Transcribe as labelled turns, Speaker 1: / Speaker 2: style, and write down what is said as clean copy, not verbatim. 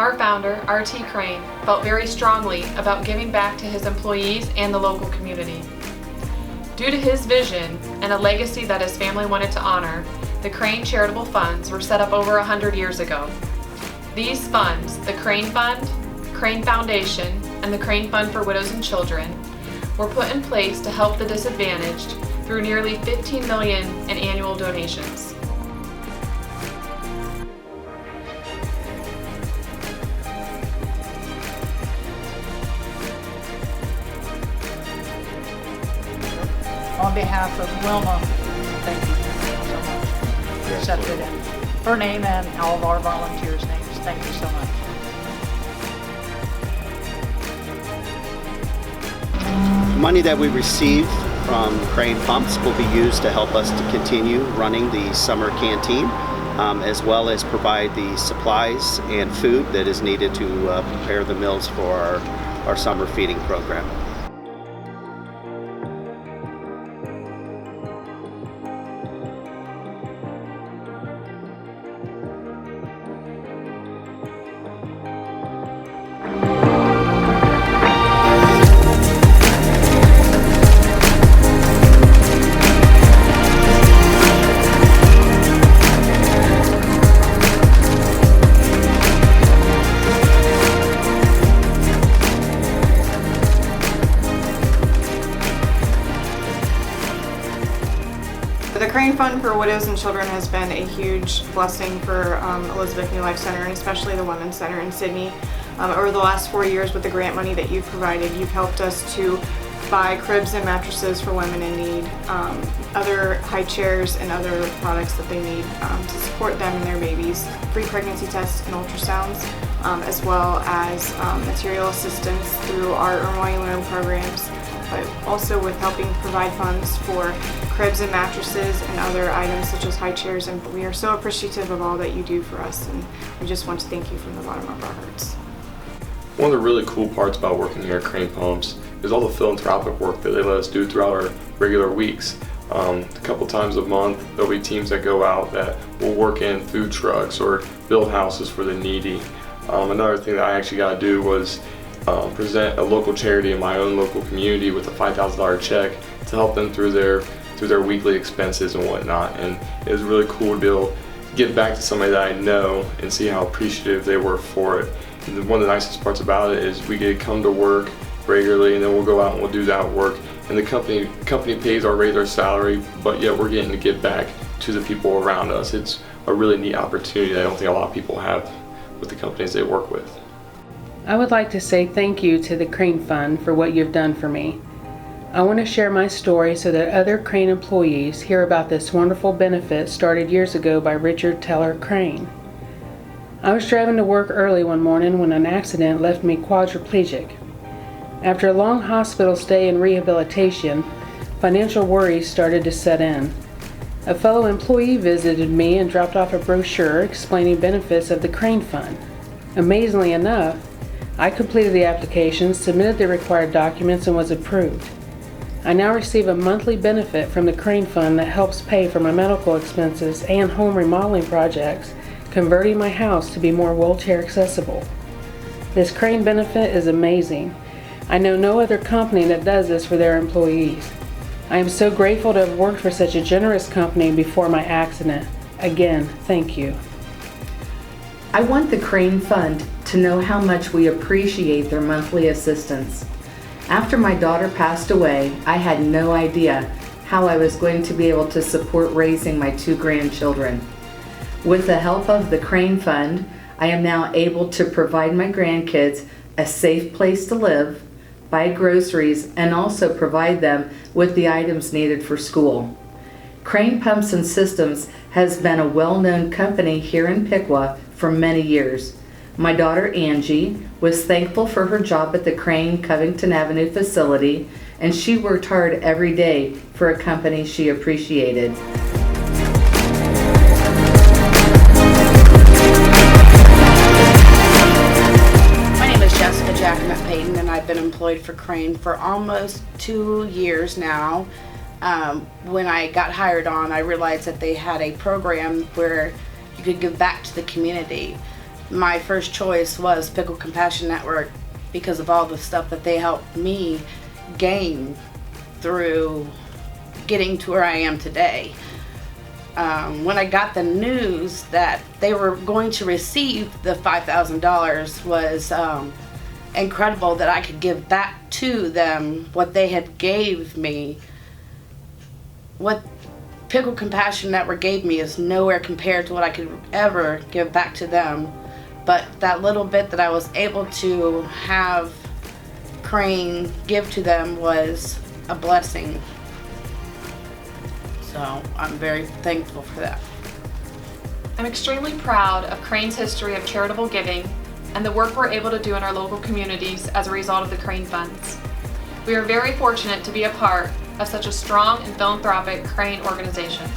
Speaker 1: Our founder, R.T. Crane, felt very strongly about giving back to his employees and the local community. Due to his vision and a legacy that his family wanted to honor, the Crane Charitable Funds were set up over 100 years ago. These funds, the Crane Fund, Crane Foundation, and the Crane Fund for Widows and Children, were put in place to help the disadvantaged through nearly $15 million in annual donations.
Speaker 2: On behalf of Wilma, thank you so much. You accepted it. Her name and all of our volunteers' names. Thank you so much.
Speaker 3: The money that we receive from Crane Pumps will be used to help us to continue running the summer canteen, as well as provide the supplies and food that is needed to prepare the meals for our summer feeding program.
Speaker 4: The Crane Fund for Widows and Children has been a huge blessing for Elizabeth New Life Center, and especially the Women's Center in Sidney. Over the last 4 years, with the grant money that you've provided, you've helped us to buy cribs and mattresses for women in need, other high chairs and other products that they need to support them and their babies, free pregnancy tests and ultrasounds, as well as material assistance through our early and learn programs, but also with helping provide funds for cribs and mattresses and other items such as high chairs. And we are so appreciative of all that you do for us, and we just want to thank you from the bottom of our hearts.
Speaker 5: One of the really cool parts about working here at Crane Pumps is all the philanthropic work that they let us do throughout our regular weeks. A couple times a month there'll be teams that go out that will work in food trucks or build houses for the needy. Another thing that I actually got to do was present a local charity in my own local community with a $5,000 check to help them through their weekly expenses and whatnot. And it was really cool to be able to give back to somebody that I know and see how appreciative they were for it. And one of the nicest parts about it is we get to come to work regularly, and then we'll go out and we'll do that work. And the company pays our regular salary, but yet we're getting to give back to the people around us. It's a really neat opportunity that I don't think a lot of people have with the companies they work with.
Speaker 6: I would like to say thank you to the Crane Fund for what you've done for me. I want to share my story so that other Crane employees hear about this wonderful benefit started years ago by Richard Teller Crane. I was driving to work early one morning when an accident left me quadriplegic. After a long hospital stay and rehabilitation, financial worries started to set in. A fellow employee visited me and dropped off a brochure explaining benefits of the Crane Fund. Amazingly enough, I completed the application, submitted the required documents, and was approved. I now receive a monthly benefit from the Crane Fund that helps pay for my medical expenses and home remodeling projects, converting my house to be more wheelchair accessible. This Crane benefit is amazing. I know no other company that does this for their employees. I am so grateful to have worked for such a generous company before my accident. Again, thank you.
Speaker 7: I want the Crane Fund to know how much we appreciate their monthly assistance. After my daughter passed away, I had no idea how I was going to be able to support raising my 2 grandchildren. With the help of the Crane Fund, I am now able to provide my grandkids a safe place to live, buy groceries, and also provide them with the items needed for school. Crane Pumps and Systems has been a well-known company here in Piqua for many years. My daughter Angie was thankful for her job at the Crane Covington Avenue facility, and she worked hard every day for a company she appreciated.
Speaker 8: My name is Jessica Jackman Payton, and I've been employed for Crane for almost 2 years now. When I got hired on, I realized that they had a program where you could give back to the community. my first choice was Piqua Compassion Network because of all the stuff that they helped me gain through getting to where I am today. When I got the news that they were going to receive the $5,000 was incredible, that I could give back to them what they had gave me. What Piqua Compassion Network gave me is nowhere compared to what I could ever give back to them. But that little bit that I was able to have Crane give to them was a blessing. So I'm very thankful for that.
Speaker 1: I'm extremely proud of Crane's history of charitable giving and the work we're able to do in our local communities as a result of the Crane funds. We are very fortunate to be a part of such a strong and philanthropic Crane organization.